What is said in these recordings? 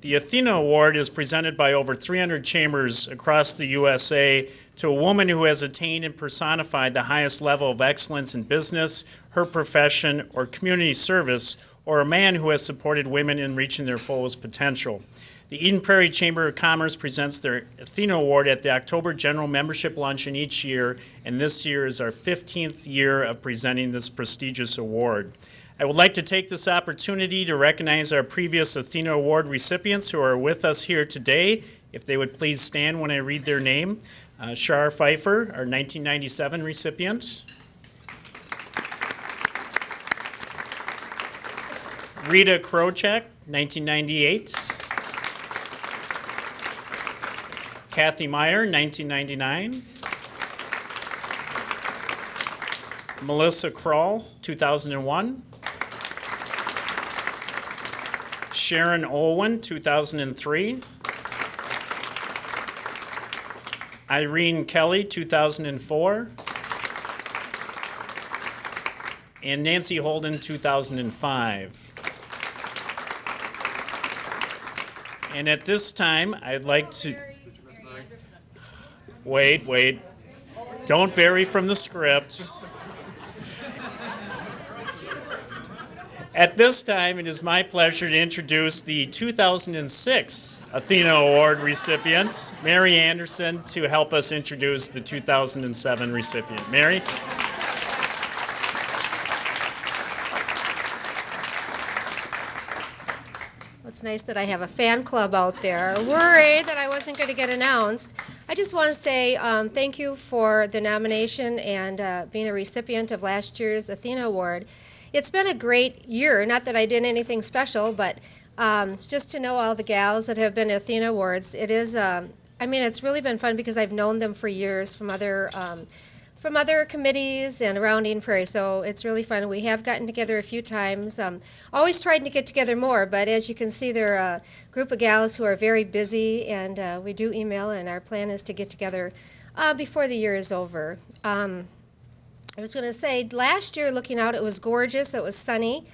The Athena Award is presented by over 300 chambers across the USA to a woman who has attained and personified the highest level of excellence in business, her profession, or community service, or a man who has supported women in reaching their fullest potential. The Eden Prairie Chamber of Commerce presents their Athena Award at the October General Membership Luncheon each year, and this year is our 15th year of presenting this prestigious award. I would like to take this opportunity to recognize our previous Athena Award recipients who are with us here today. If they would please stand when I read their name. Shar Pfeiffer, our 1997 recipient. Rita Krochek, 1998. Kathy Meyer, 1999. Melissa Kroll, 2001. Sharon Olwen, 2003. Irene Kelly, 2004. And Nancy Holden, 2005. And at this time, I'd like to... Wait. Don't vary from the script. At this time, it is my pleasure to introduce the 2006 Athena Award recipient, Mary Anderson, to help us introduce the 2007 recipient. Mary? It's nice that I have a fan club out there, worried that I wasn't going to get announced. I just want to say thank you for the nomination and being a recipient of last year's Athena Award. It's been a great year, not that I did anything special, but just to know all the gals that have been Athena Awards, it is, it's really been fun because I've known them for years from other committees and around Eden Prairie, so it's really fun. We have gotten together a few times, always trying to get together more, but as you can see, they're a group of gals who are very busy, and we do email, and our plan is to get together before the year is over. I was going to say, last year, looking out, it was gorgeous, it was sunny,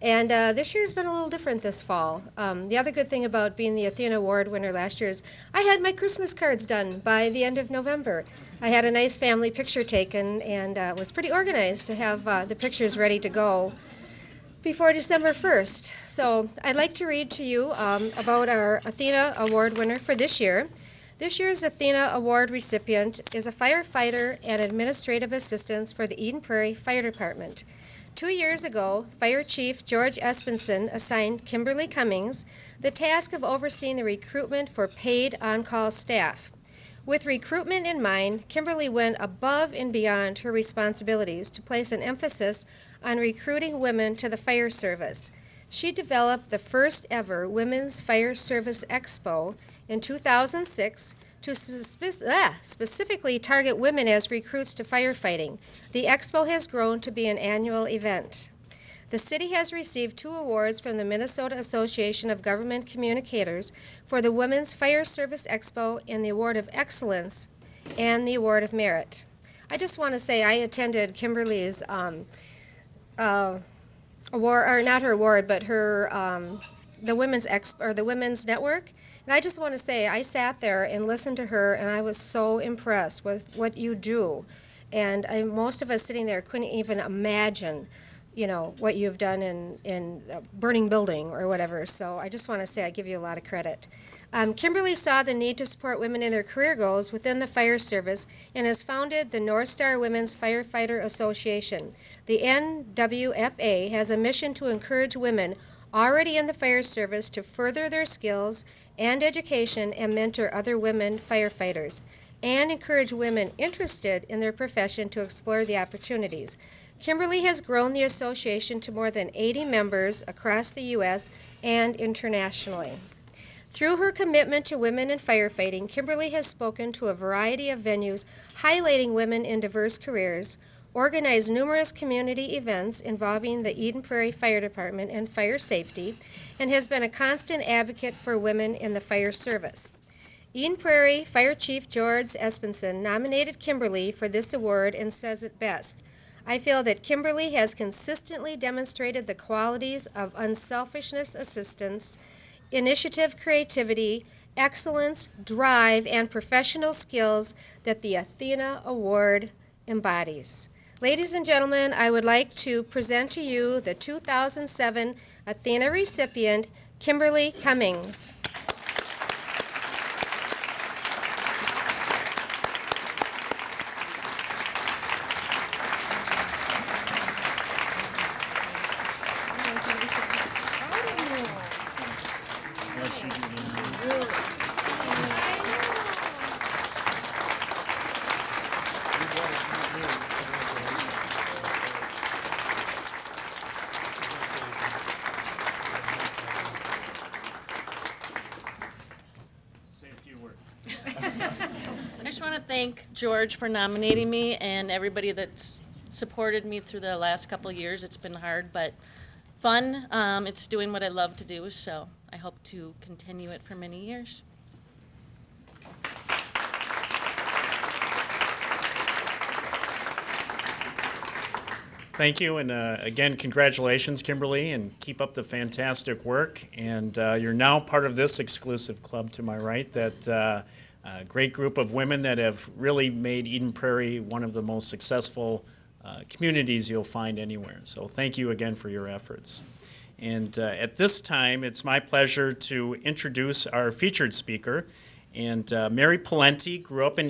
and this year has been a little different this fall. The other good thing about being the Athena Award winner last year is I had my Christmas cards done by the end of November. I had a nice family picture taken and was pretty organized to have the pictures ready to go before December 1st. So I'd like to read to you about our Athena Award winner for this year. This year's Athena Award recipient is a firefighter and administrative assistant for the Eden Prairie Fire Department. 2 years ago, Fire Chief George Espenson assigned Kimberly Cummings the task of overseeing the recruitment for paid on-call staff. With recruitment in mind, Kimberly went above and beyond her responsibilities to place an emphasis on recruiting women to the fire service. She developed the first ever Women's Fire Service Expo in 2006 to specifically target women as recruits to firefighting. The expo has grown to be an annual event. The city has received 2 awards from the Minnesota Association of Government Communicators for the Women's Fire Service Expo and the Award of Excellence and the Award of Merit. I just want to say I attended Kimberly's award, or not her award, but her the Women's Network. And I just want to say I sat there and listened to her, and I was so impressed with what you do. And most of us sitting there couldn't even imagine, what you've done in a burning building or whatever. So I just want to say I give you a lot of credit. Kimberly saw the need to support women in their career goals within the fire service and has founded the North Star Women's Firefighter Association. The NWFA has a mission to encourage women already in the fire service to further their skills and education and mentor other women firefighters, and encourage women interested in their profession to explore the opportunities. Kimberly has grown the association to more than 80 members across the U.S. and internationally. Through her commitment to women in firefighting, Kimberly has spoken to a variety of venues highlighting women in diverse careers, organized numerous community events involving the Eden Prairie Fire Department and fire safety, and has been a constant advocate for women in the fire service. Eden Prairie Fire Chief George Espenson nominated Kimberly for this award and says it best. I feel that Kimberly has consistently demonstrated the qualities of unselfishness, assistance, initiative, creativity, excellence, drive, and professional skills that the Athena Award embodies. Ladies and gentlemen, I would like to present to you the 2007 Athena recipient, Kimberly Cummings. I just want to thank George for nominating me and everybody that's supported me through the last couple of years. It's been hard, but fun. It's doing what I love to do, so I hope to continue it for many years. Thank you, and again, congratulations, Kimberly, and keep up the fantastic work. And you're now part of this exclusive club to my right, that a great group of women that have really made Eden Prairie one of the most successful communities you'll find anywhere. So thank you again for your efforts. And at this time, it's my pleasure to introduce our featured speaker. And Mary Pawlenty grew up in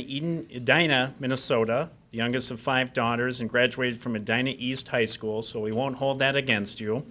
Edina, Minnesota, the youngest of 5 daughters, and graduated from Edina East High School, so we won't hold that against you.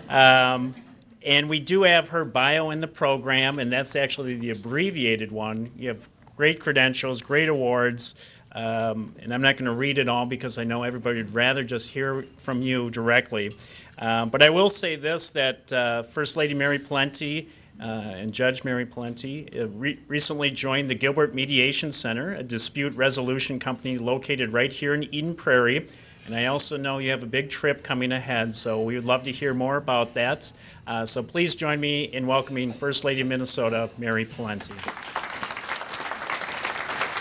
And we do have her bio in the program, and that's actually the abbreviated one. You have great credentials, great awards, and I'm not going to read it all because I know everybody would rather just hear from you directly. But I will say this, that First Lady Mary Pawlenty and Judge Mary Pawlenty recently joined the Gilbert Mediation Center, a dispute resolution company located right here in Eden Prairie. And I also know you have a big trip coming ahead, so we would love to hear more about that. So please join me in welcoming First Lady of Minnesota, Mary Pawlenty.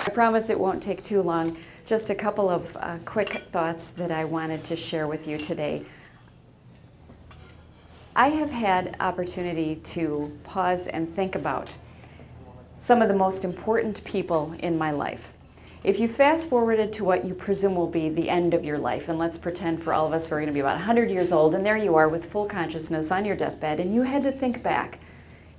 I promise it won't take too long. Just a couple of quick thoughts that I wanted to share with you today. I have had opportunity to pause and think about some of the most important people in my life. If you fast forwarded to what you presume will be the end of your life, and let's pretend for all of us we're going to be about 100 years old, and there you are with full consciousness on your deathbed, and you had to think back,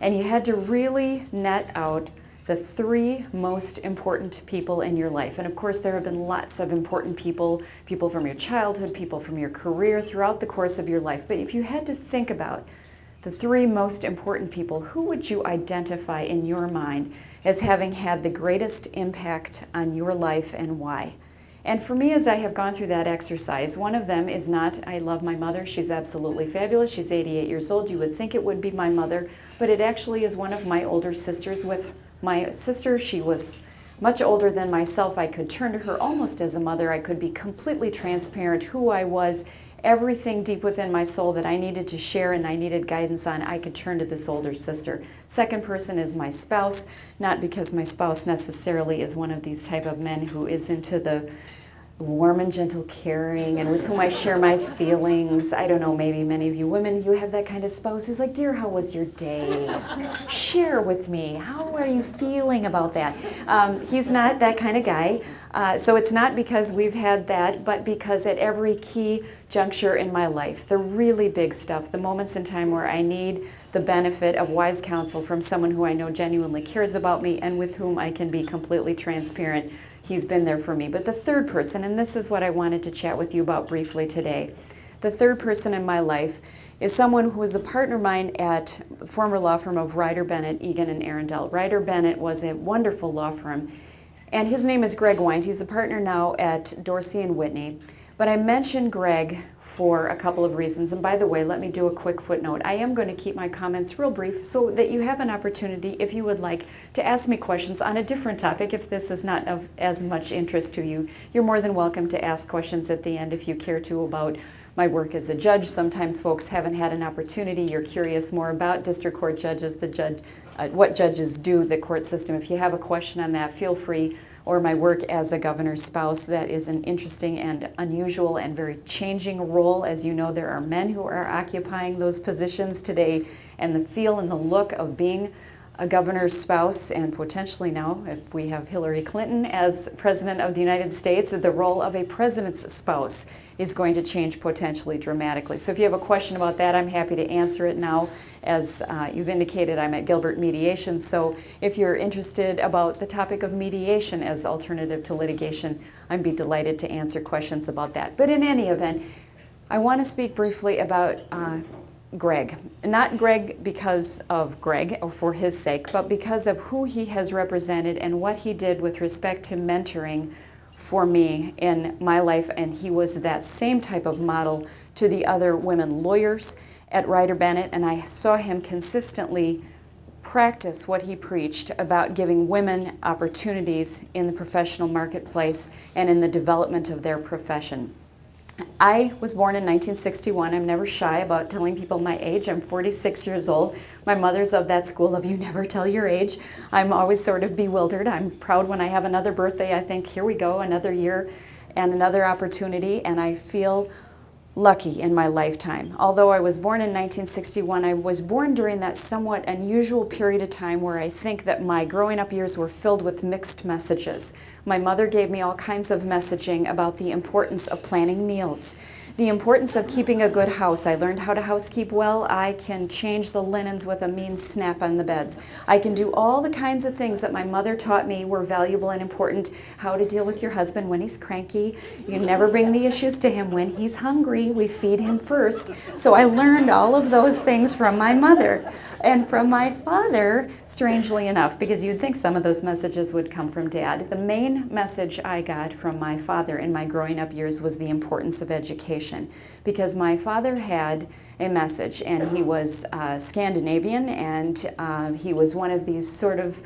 and you had to really net out the 3 most important people in your life. And of course, there have been lots of important people, people from your childhood, people from your career, throughout the course of your life. But if you had to think about the 3 most important people, who would you identify in your mind as having had the greatest impact on your life and why? And for me, as I have gone through that exercise, one of them is not, I love my mother, she's absolutely fabulous, she's 88 years old, you would think it would be my mother, but it actually is one of my older sisters. With my sister, she was much older than myself. I could turn to her almost as a mother. I could be completely transparent who I was, everything deep within my soul that I needed to share and I needed guidance on, I could turn to this older sister. Second person is my spouse, not because my spouse necessarily is one of these type of men who is into the warm and gentle caring and with whom I share my feelings. I don't know, maybe many of you women, you have that kind of spouse who's like, dear, how was your day? Share with me. How are you feeling about that? He's not that kind of guy. So it's not because we've had that, but because at every key juncture in my life, the really big stuff, the moments in time where I need the benefit of wise counsel from someone who I know genuinely cares about me and with whom I can be completely transparent, he's been there for me. But the third person, and this is what I wanted to chat with you about briefly today, the third person in my life is someone who was a partner of mine at former law firm of Ryder Bennett, Egan and Arundel. Ryder Bennett was a wonderful law firm, and his name is Greg Wind. He's a partner now at Dorsey and Whitney. But I mentioned Greg for a couple of reasons. And by the way, let me do a quick footnote. I am going to keep my comments real brief so that you have an opportunity, if you would like, to ask me questions on a different topic. If this is not of as much interest to you, you're more than welcome to ask questions at the end if you care to about my work as a judge. Sometimes folks haven't had an opportunity. You're curious more about district court judges, what judges do, the court system. If you have a question on that, feel free. or my work as a governor's spouse. That is an interesting and unusual and very changing role. As you know, there are men who are occupying those positions today, and the feel and the look of being a governor's spouse, and potentially now, if we have Hillary Clinton as President of the United States, the role of a president's spouse is going to change potentially dramatically. So if you have a question about that, I'm happy to answer it now. As you've indicated, I'm at Gilbert Mediation, so if you're interested about the topic of mediation as alternative to litigation, I'd be delighted to answer questions about that. But in any event, I want to speak briefly about Greg. Not Greg because of Greg or for his sake, but because of who he has represented and what he did with respect to mentoring for me in my life. And he was that same type of model to the other women lawyers at Ryder Bennett, and I saw him consistently practice what he preached about giving women opportunities in the professional marketplace and in the development of their profession. I was born in 1961. I'm never shy about telling people my age. I'm 46 years old. My mother's of that school of you never tell your age. I'm always sort of bewildered. I'm proud when I have another birthday. I think, here we go, another year and another opportunity, and I feel lucky in my lifetime. Although I was born in 1961, I was born during that somewhat unusual period of time where I think that my growing up years were filled with mixed messages. My mother gave me all kinds of messaging about the importance of planning meals, the importance of keeping a good house. I learned how to housekeep well. I can change the linens with a mean snap on the beds. I can do all the kinds of things that my mother taught me were valuable and important. How to deal with your husband when he's cranky. You never bring the issues to him when he's hungry. We feed him first. So I learned all of those things from my mother. And from my father, strangely enough, because you'd think some of those messages would come from Dad, the main message I got from my father in my growing up years was the importance of education. Because my father had a message, and he was Scandinavian, and he was one of these sort of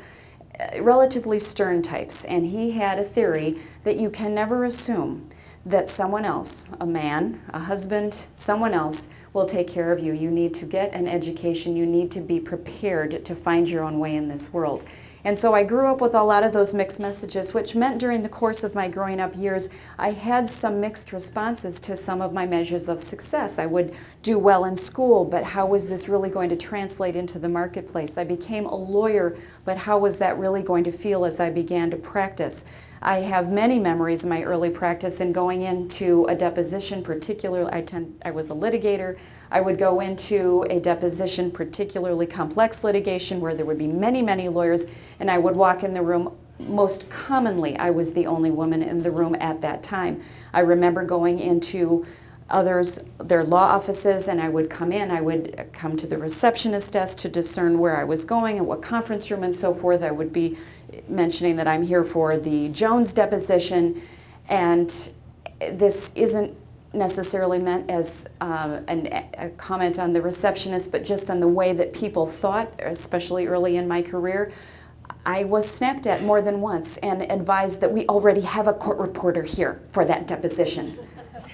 relatively stern types. And he had a theory that you can never assume that someone else, a man, a husband, someone else will take care of you. You need to get an education. You need to be prepared to find your own way in this world. And so I grew up with a lot of those mixed messages, which meant during the course of my growing up years, I had some mixed responses to some of my measures of success. I would do well in school, but how was this really going to translate into the marketplace? I became a lawyer, but how was that really going to feel as I began to practice? I have many memories of my early practice in going into a deposition, particularly I was a litigator. I would go into a deposition, particularly complex litigation, where there would be many, many lawyers, and I would walk in the room. Most commonly, I was the only woman in the room at that time. I remember going into others, their law offices, and I would come in. I would come to the receptionist desk to discern where I was going and what conference room and so forth. I would be mentioning that I'm here for the Jones deposition, and this isn't necessarily meant as a comment on the receptionist, but just on the way that people thought, especially early in my career. I was snapped at more than once and advised that we already have a court reporter here for that deposition.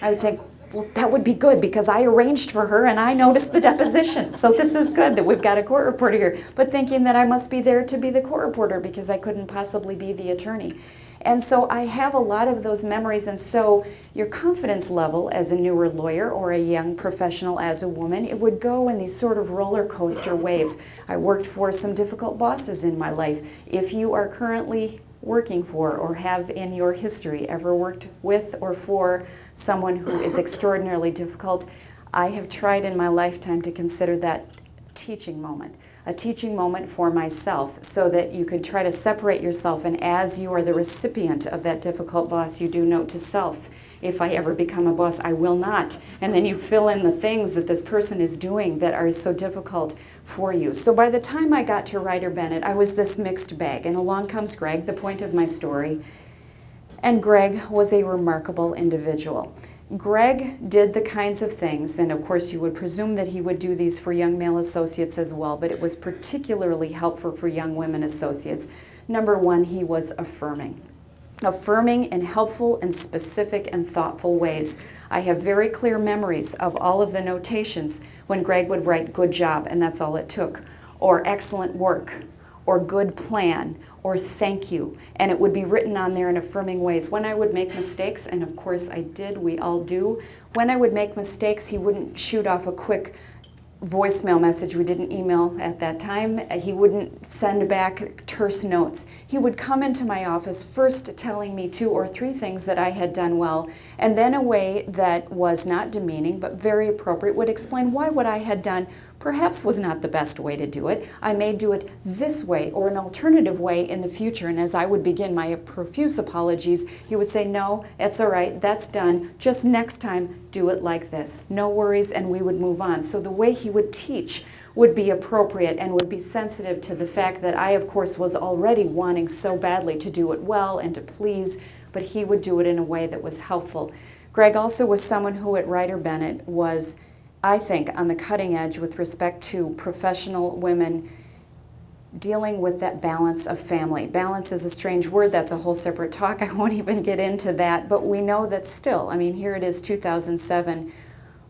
I would think, well, that would be good because I arranged for her and I noticed the deposition. So this is good that we've got a court reporter here. But thinking that I must be there to be the court reporter because I couldn't possibly be the attorney. And so I have a lot of those memories, and so your confidence level as a newer lawyer or a young professional as a woman, it would go in these sort of roller coaster waves. I worked for some difficult bosses in my life. If you are currently working for or have in your history ever worked with or for someone who is extraordinarily difficult, I have tried in my lifetime to consider that teaching moment. A teaching moment for myself so that you could try to separate yourself, and as you are the recipient of that difficult boss, you do note to self, if I ever become a boss, I will not. And then you fill in the things that this person is doing that are so difficult for you. So by the time I got to Ryder Bennett, I was this mixed bag, and along comes Greg, the point of my story. And Greg was a remarkable individual. Greg did the kinds of things, and of course you would presume that he would do these for young male associates as well, but it was particularly helpful for young women associates. Number one, he was affirming. Affirming in helpful and specific and thoughtful ways. I have very clear memories of all of the notations when Greg would write "good job," and that's all it took, or "excellent work," or good plan or thank you, and it would be written on there in affirming ways. When I would make mistakes, and of course I did, we all do, when I would make mistakes, he wouldn't shoot off a quick voicemail message. We didn't email at that time. He wouldn't send back terse notes. He would come into my office first telling me 2 or 3 things that I had done well, and then a way that was not demeaning but very appropriate would explain why what I had done perhaps was not the best way to do it. I may do it this way or an alternative way in the future. And as I would begin my profuse apologies, he would say, no, it's all right, that's done. Just next time, do it like this. No worries, and we would move on. So the way he would teach would be appropriate and would be sensitive to the fact that I, of course, was already wanting so badly to do it well and to please, but he would do it in a way that was helpful. Greg also was someone who at Ryder Bennett was, I think, on the cutting edge with respect to professional women dealing with that balance of family. Balance is a strange word. That's a whole separate talk. I won't even get into that. But we know that still, I mean, here it is 2007,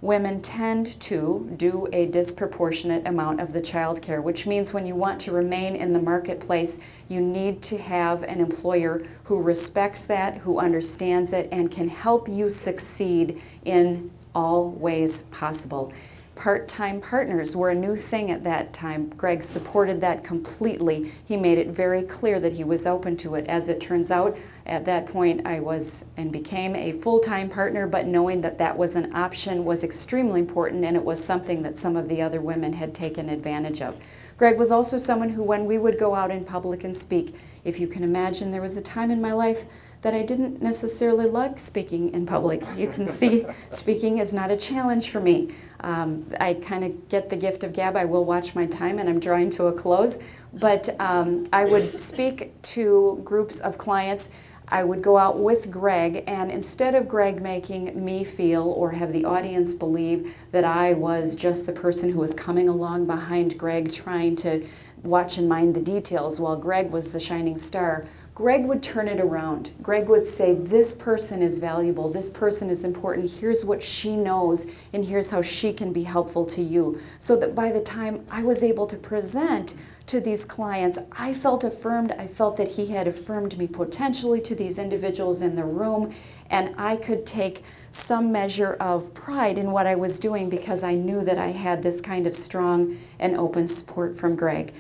women tend to do a disproportionate amount of the child care, which means when you want to remain in the marketplace, you need to have an employer who respects that, who understands it, and can help you succeed in all ways possible. Part-time partners were a new thing at that time. Greg supported that completely. He made it very clear that he was open to it. As it turns out, at that point I was and became a full-time partner, but knowing that that was an option was extremely important, and it was something that some of the other women had taken advantage of. Greg was also someone who, when we would go out in public and speak, if you can imagine, there was a time in my life that I didn't necessarily like speaking in public. You can see speaking is not a challenge for me. I kind of get the gift of gab. I will watch my time, and I'm drawing to a close. But I would speak to groups of clients. I would go out with Greg, and instead of Greg making me feel or have the audience believe that I was just the person who was coming along behind Greg trying to watch and mind the details while Greg was the shining star, Greg would turn it around. Greg would say, this person is valuable, this person is important, here's what she knows, and here's how she can be helpful to you. So that by the time I was able to present to these clients, I felt affirmed. I felt that he had affirmed me potentially to these individuals in the room, and I could take some measure of pride in what I was doing because I knew that I had this kind of strong and open support from Greg.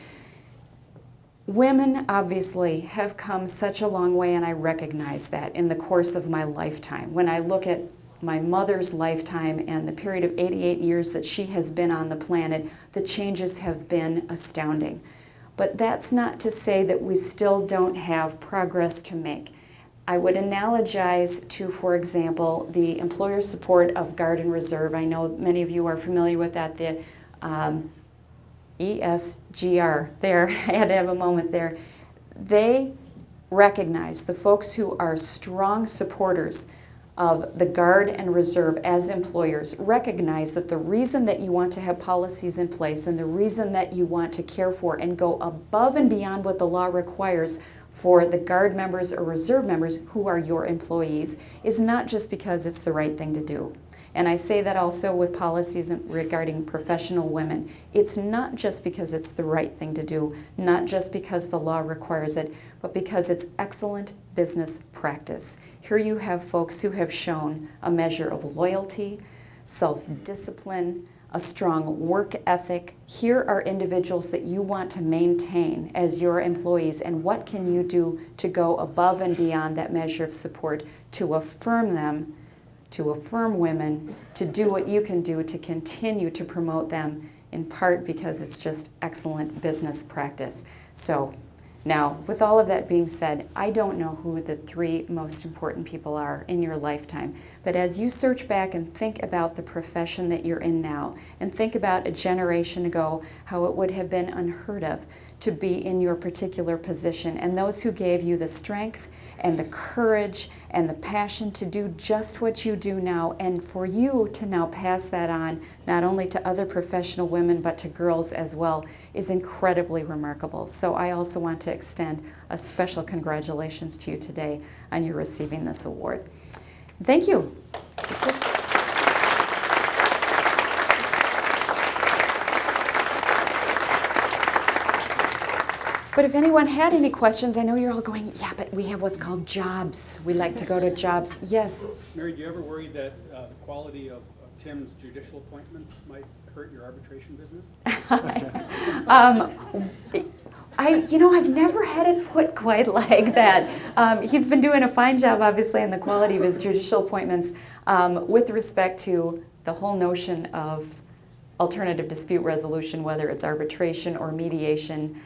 Women obviously have come such a long way, and I recognize that in the course of my lifetime. When I look at my mother's lifetime and the period of 88 years that she has been on the planet, the changes have been astounding. But that's not to say that we still don't have progress to make. I would analogize to, for example, the employer support of Guard and Reserve. I know many of you are familiar with that. The ESGR, there, I had to have a moment there. They recognize, the folks who are strong supporters of the Guard and Reserve as employers recognize that the reason that you want to have policies in place and the reason that you want to care for and go above and beyond what the law requires for the Guard members or Reserve members who are your employees is not just because it's the right thing to do. And I say that also with policies regarding professional women. It's not just because it's the right thing to do, not just because the law requires it, but because it's excellent business practice. Here you have folks who have shown a measure of loyalty, self-discipline, a strong work ethic. Here are individuals that you want to maintain as your employees, and what can you do to go above and beyond that measure of support to affirm them, to affirm women, to do what you can do to continue to promote them, in part because it's just excellent business practice. So now, with all of that being said, I don't know who the 3 most important people are in your lifetime, but as you search back and think about the profession that you're in now, and think about a generation ago, how it would have been unheard of to be in your particular position, and those who gave you the strength and the courage and the passion to do just what you do now, and for you to now pass that on not only to other professional women but to girls as well is incredibly remarkable. So I also want to extend a special congratulations to you today on your receiving this award. Thank you. That's it. But if anyone had any questions, I know you're all going, yeah, but we have what's called jobs. We like to go to jobs. Yes? Mary, do you ever worry that the quality of Tim's judicial appointments might hurt your arbitration business? I've never had it put quite like that. He's been doing a fine job, obviously, in the quality of his judicial appointments with respect to the whole notion of alternative dispute resolution, whether it's arbitration or mediation.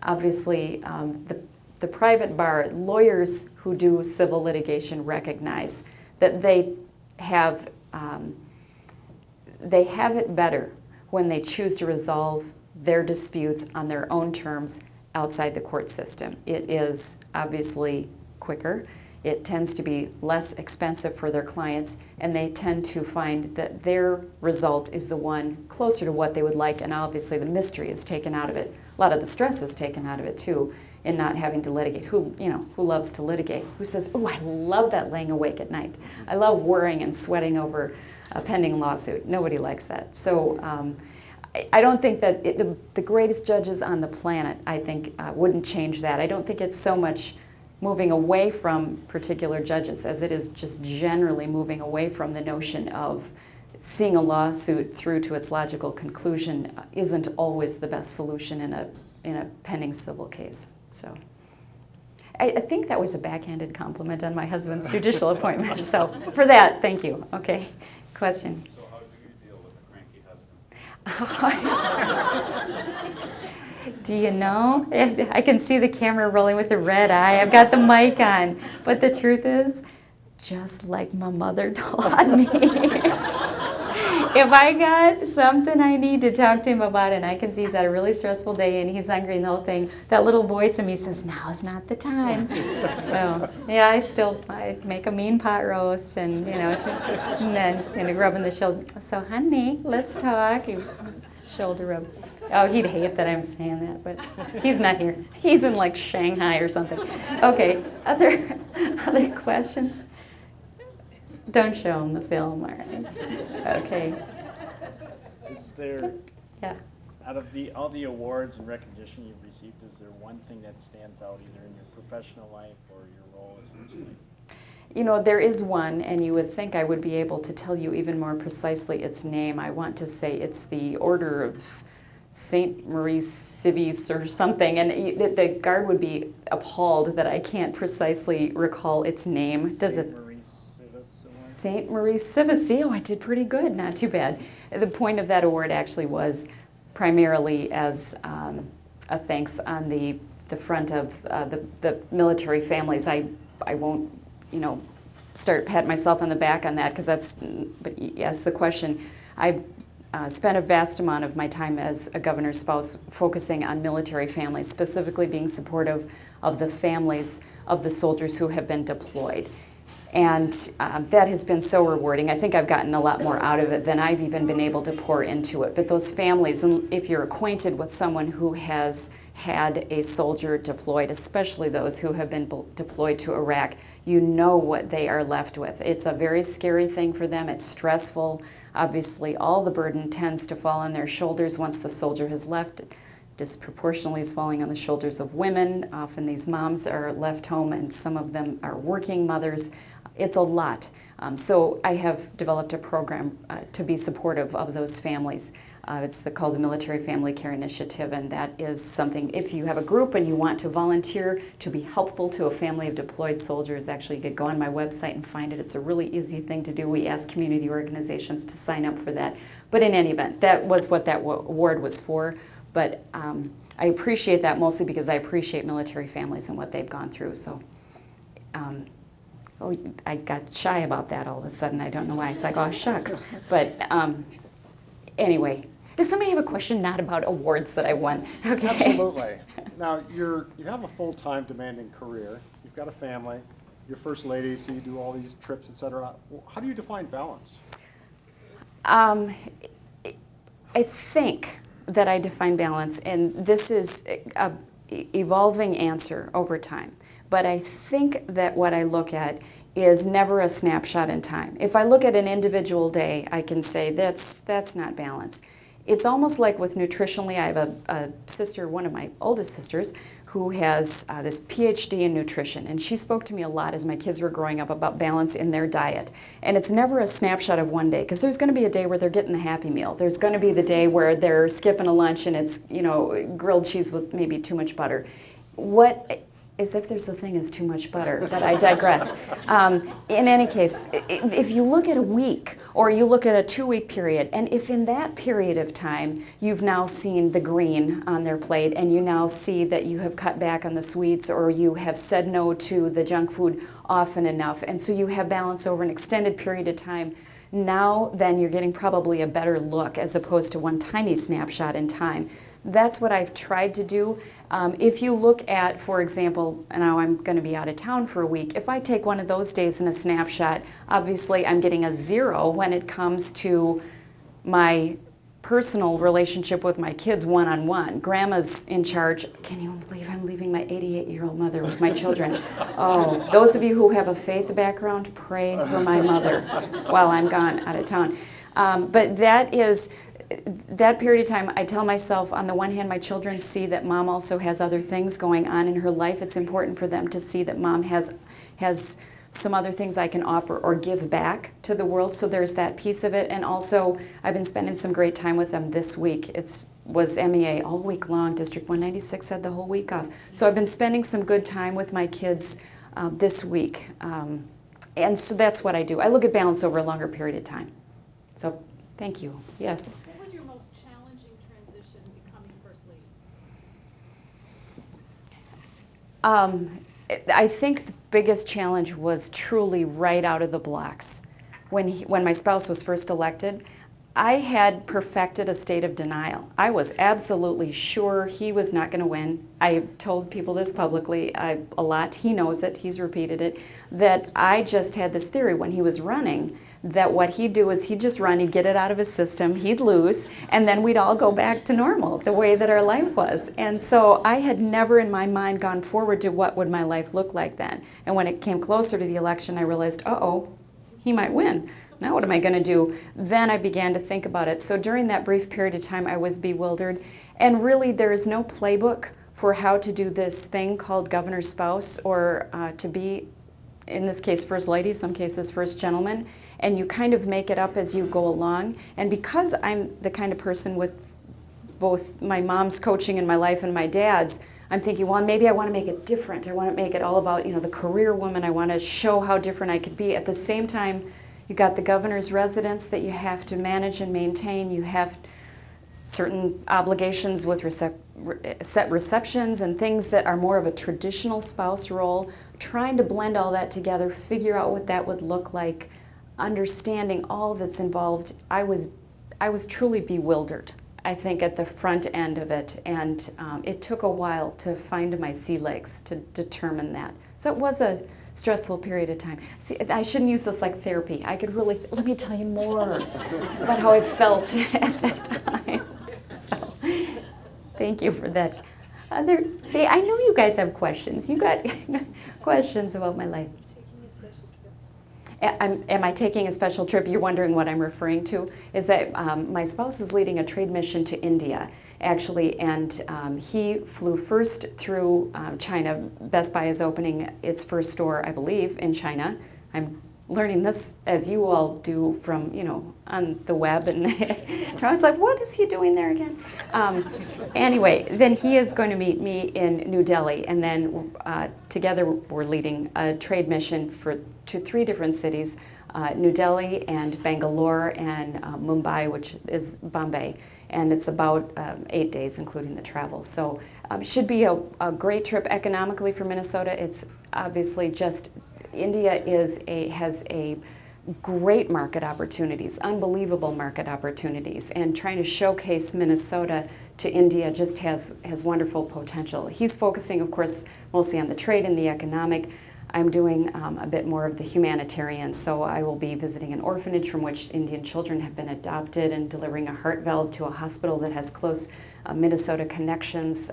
Obviously, the private bar, lawyers who do civil litigation recognize that they have it better when they choose to resolve their disputes on their own terms outside the court system. It is obviously quicker. It tends to be less expensive for their clients, and they tend to find that their result is the one closer to what they would like, and obviously the mystery is taken out of it. A lot of the stress is taken out of it too, in not having to litigate. Who loves to litigate? Who says, "Oh, I love that laying awake at night. I love worrying and sweating over a pending lawsuit." Nobody likes that. So I don't think that the greatest judges on the planet, I think, wouldn't change that. I don't think it's so much moving away from particular judges as it is just generally moving away from the notion of seeing a lawsuit through to its logical conclusion isn't always the best solution in a pending civil case. So I think that was a backhanded compliment on my husband's judicial appointment. So for that, thank you. Okay, question. So how do you deal with a cranky husband? Do you know? I can see the camera rolling with the red eye. I've got the mic on. But the truth is, just like my mother taught me, if I got something I need to talk to him about and I can see he's had a really stressful day and he's hungry and the whole thing, that little voice in me says, now's not the time. So, yeah, I make a mean pot roast and, and then, rubbing the shoulder. So, honey, let's talk. Shoulder rub. Oh, he'd hate that I'm saying that, but he's not here. He's in like Shanghai or something. Okay, other questions? Don't show him the film, all right? Okay. Is there, Yeah. out of all the awards and recognition you've received, is there one thing that stands out either in your professional life or your role as first lady? There is one, and you would think I would be able to tell you even more precisely its name. I want to say it's the Order of St. Marie Civis or something, and the guard would be appalled that I can't precisely recall its name. Does it? St. Marie Civis Award? St. Marie Civis. Oh, I did pretty good. Not too bad. The point of that award actually was primarily as a thanks on the front of the military families. I won't, start patting myself on the back on that because but yes, the question. I spent a vast amount of my time as a governor's spouse focusing on military families, specifically being supportive of the families of the soldiers who have been deployed. And that has been so rewarding. I think I've gotten a lot more out of it than I've even been able to pour into it. But those families, and if you're acquainted with someone who has had a soldier deployed, especially those who have been deployed to Iraq, you know what they are left with. It's a very scary thing for them. It's stressful. Obviously, all the burden tends to fall on their shoulders once the soldier has left. Disproportionately is falling on the shoulders of women. Often these moms are left home and some of them are working mothers. It's a lot. So I have developed a program to be supportive of those families. It's called the Military Family Care Initiative, and that is something, if you have a group and you want to volunteer to be helpful to a family of deployed soldiers, actually you could go on my website and find it. It's a really easy thing to do. We ask community organizations to sign up for that. But in any event, that was what that award was for. But I appreciate that mostly because I appreciate military families and what they've gone through. So I got shy about that all of a sudden. I don't know why. It's like, oh, shucks. But anyway, does somebody have a question not about awards that I won? Okay. Absolutely. Now, you have a full-time demanding career. You've got a family. You're first lady, so you do all these trips, et cetera. How do you define balance? I think that I define balance, and this is an evolving answer over time. But I think that what I look at is never a snapshot in time. If I look at an individual day, I can say that's not balance. It's almost like with nutritionally, I have a sister, one of my oldest sisters, who has this PhD in nutrition, and she spoke to me a lot as my kids were growing up about balance in their diet. And it's never a snapshot of one day, because there's going to be a day where they're getting the Happy Meal. There's going to be the day where they're skipping a lunch and it's, you know, grilled cheese with maybe too much butter. What, as if there's a thing as too much butter, but I digress. In any case, if you look at a week or you look at a 2-week period, and if in that period of time you've now seen the green on their plate and you now see that you have cut back on the sweets or you have said no to the junk food often enough, and so you have balance over an extended period of time, now then you're getting probably a better look as opposed to one tiny snapshot in time. That's what I've tried to do. If you look at, for example, now I'm going to be out of town for a week, if I take one of those days in a snapshot, obviously I'm getting a 0 when it comes to my personal relationship with my kids one-on-one. Grandma's in charge. Can you believe I'm leaving my 88-year-old mother with my children? Oh, those of you who have a faith background, pray for my mother while I'm gone out of town. But that period of time, I tell myself, on the one hand, my children see that mom also has other things going on in her life. It's important for them to see that mom has some other things I can offer or give back to the world. So there's that piece of it. And also, I've been spending some great time with them this week. It was MEA all week long. District 196 had the whole week off. So I've been spending some good time with my kids this week. And so that's what I do. I look at balance over a longer period of time. So thank you. Yes. What was your most challenging transition becoming First Lady? I think the biggest challenge was truly right out of the blocks. When my spouse was first elected, I had perfected a state of denial. I was absolutely sure he was not going to win. I told people this publicly a lot. He knows it. He's repeated it. That I just had this theory when he was running that what he'd do is he'd just run, he'd get it out of his system, he'd lose, and then we'd all go back to normal, the way that our life was. And so I had never in my mind gone forward to what would my life look like then. And when it came closer to the election, I realized, uh-oh, he might win. Now what am I going to do? Then I began to think about it. So during that brief period of time, I was bewildered. And really, there is no playbook for how to do this thing called governor's spouse or to be, in this case, first lady, some cases first gentleman. And you kind of make it up as you go along. And because I'm the kind of person with both my mom's coaching in my life and my dad's, I'm thinking, well, maybe I want to make it different. I want to make it all about, the career woman. I want to show how different I could be. At the same time, you got the governor's residence that you have to manage and maintain. You have certain obligations with set receptions and things that are more of a traditional spouse role. Trying to blend all that together, figure out what that would look like, understanding all that's involved. I was truly bewildered, I think, at the front end of it, and it took a while to find my sea legs to determine that. So it was a stressful period of time. See, I shouldn't use this like therapy. I could really, let me tell you more about how I felt at that time. So, thank you for that. See, I know you guys have questions. You got questions about my life. Am I taking a special trip? You're wondering what I'm referring to? Is that my spouse is leading a trade mission to India, actually, and he flew first through China. Best Buy is opening its first store, I believe, in China. I'm learning this as you all do from, on the web. And I was like, what is he doing there again? Anyway, then he is going to meet me in New Delhi, and then together we're leading a trade mission to 3 different cities, New Delhi and Bangalore and Mumbai, which is Bombay. And it's about 8 days, including the travel. So should be a great trip economically for Minnesota. It's obviously just, India has a great market opportunities, unbelievable market opportunities, and trying to showcase Minnesota to India just has wonderful potential. He's focusing, of course, mostly on the trade and the economic. I'm doing a bit more of the humanitarian, so I will be visiting an orphanage from which Indian children have been adopted and delivering a heart valve to a hospital that has close Minnesota connections.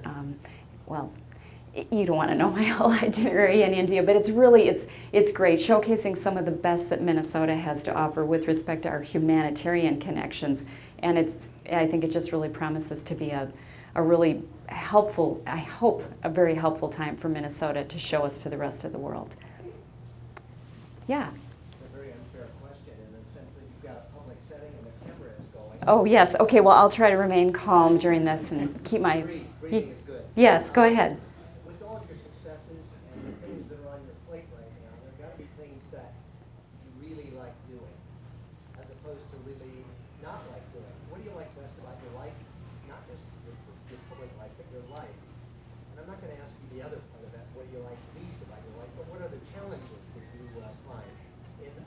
Well, You don't want to know my whole itinerary in India, but it's really, it's great, showcasing some of the best that Minnesota has to offer with respect to our humanitarian connections. And I think it just really promises to be a really helpful, I hope, a very helpful time for Minnesota to show us to the rest of the world. Yeah. It's a very unfair question in the sense that you've got a public setting and the camera is going. Oh, yes. Okay, well, I'll try to remain calm during this and keep my... Breathing is good. Yes, go ahead. With all of your successes and the things that are on your plate right now, there have got to be things that you really like doing, as opposed to really not like doing. What do you like best about your life? Not just your public life, but your life. And I'm not going to ask you the other part of that, what do you like least about your life, but what are the challenges that you find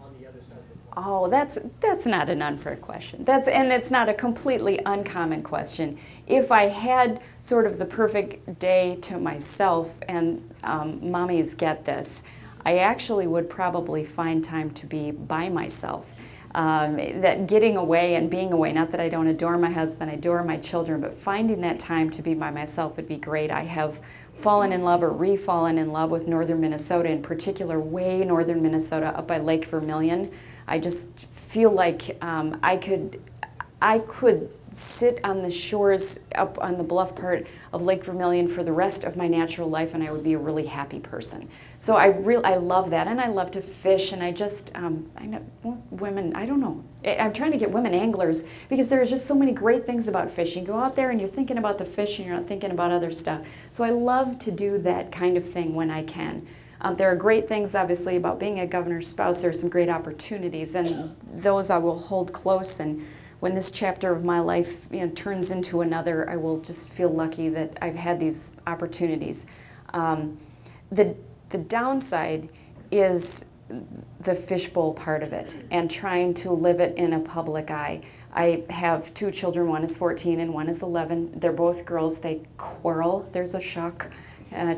on the other side of the coin? Oh, that's not an unfair question. And it's not a completely uncommon question. If I had sort of the perfect day to myself, and mommies get this, I actually would probably find time to be by myself. That getting away and being away, not that I don't adore my husband, I adore my children, but finding that time to be by myself would be great. I have fallen in love or re-fallen in love with northern Minnesota, in particular way northern Minnesota up by Lake Vermilion. I just feel like I could sit on the shores up on the bluff part of Lake Vermilion for the rest of my natural life, and I would be a really happy person. So I love that, and I love to fish, and I know most women, I don't know, I'm trying to get women anglers, because there's just so many great things about fishing. You go out there and you're thinking about the fish and you're not thinking about other stuff. So I love to do that kind of thing when I can. There are great things, obviously, about being a governor's spouse. There are some great opportunities, and those I will hold close. And when this chapter of my life turns into another, I will just feel lucky that I've had these opportunities. The downside is the fishbowl part of it and trying to live it in a public eye. I have two children, one is 14 and one is 11. They're both girls. They quarrel. There's a shock.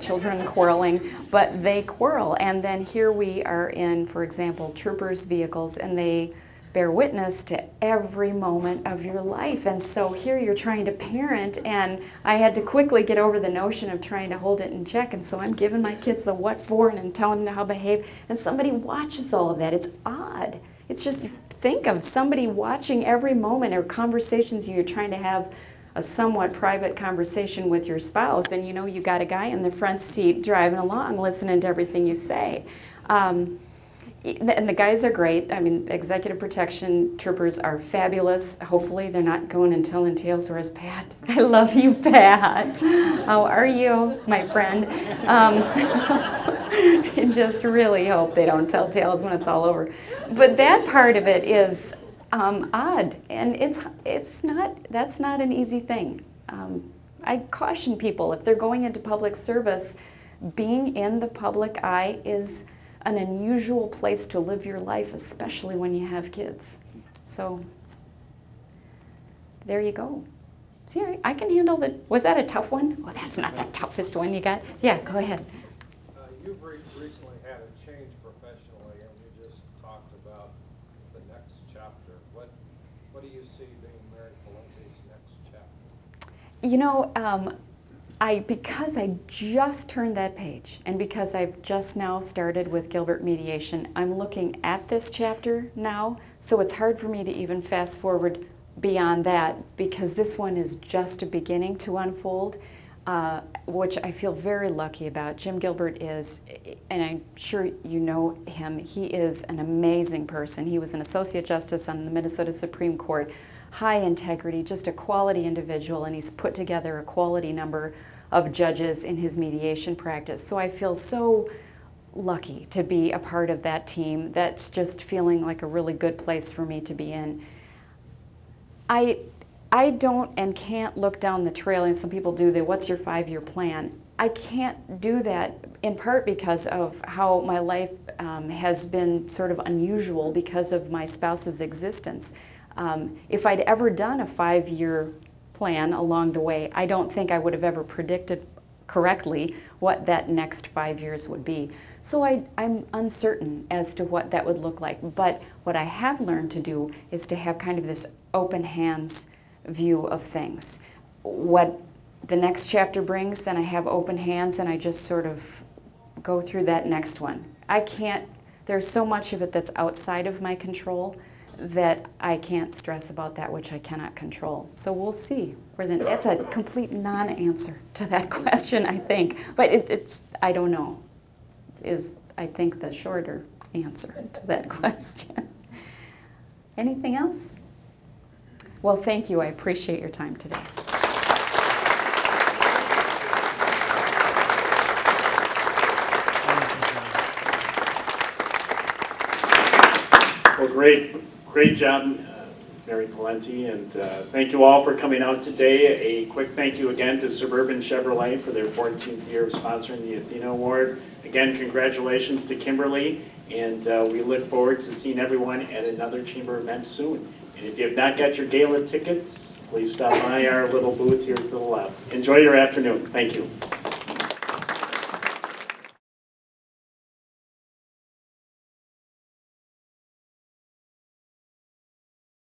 Children quarreling, but they quarrel. And then here we are in, for example, troopers' vehicles, and they bear witness to every moment of your life. And so here you're trying to parent, and I had to quickly get over the notion of trying to hold it in check. And so I'm giving my kids the what for and telling them how to behave, and somebody watches all of that. It's odd. It's just, think of somebody watching every moment, or conversations you're trying to have a somewhat private conversation with your spouse, and you got a guy in the front seat driving along listening to everything you say. And the guys are great. I mean, executive protection troopers are fabulous. Hopefully they're not going and telling tales. Whereas Pat, I love you, Pat. How are you, my friend? I just really hope they don't tell tales when it's all over. But that part of it is odd, and that's not an easy thing. I caution people, if they're going into public service, being in the public eye is an unusual place to live your life, especially when you have kids. So there you go. See, I can handle the, was that a tough one? Oh, that's not the toughest one you got. Yeah, go ahead. You've recently had a change professionally, and you just talked about the next chapter. What do you see being Mary Pawlenty's next chapter? Because I just turned that page, and because I've just now started with Gilbert Mediation, I'm looking at this chapter now, so it's hard for me to even fast forward beyond that, because this one is just beginning to unfold, which I feel very lucky about. Jim Gilbert is, and I'm sure you know him, he is an amazing person. He was an Associate Justice on the Minnesota Supreme Court, high integrity, just a quality individual, and he's put together a quality number of judges in his mediation practice. So I feel so lucky to be a part of that team. That's just feeling like a really good place for me to be in. I don't and can't look down the trail, and some people do the, what's your 5-year plan? I can't do that, in part because of how my life has been sort of unusual because of my spouse's existence. If I'd ever done a 5-year plan along the way, I don't think I would have ever predicted correctly what that next 5 years would be. So I'm uncertain as to what that would look like. But what I have learned to do is to have kind of this open hands view of things. What the next chapter brings, then I have open hands and I just sort of go through that next one. I can't, there's so much of it that's outside of my control that I can't stress about that which I cannot control. So we'll see. It's a complete non-answer to that question, I think. But it's I don't know, is I think the shorter answer to that question. Anything else? Well, thank you. I appreciate your time today. Well, great job, Mary Pawlenty, and thank you all for coming out today. A quick thank you again to Suburban Chevrolet for their 14th year of sponsoring the Athena Award. Again, congratulations to Kimberly, and we look forward to seeing everyone at another Chamber event soon. And if you have not got your gala tickets, please stop by our little booth here to the left. Enjoy your afternoon. Thank you.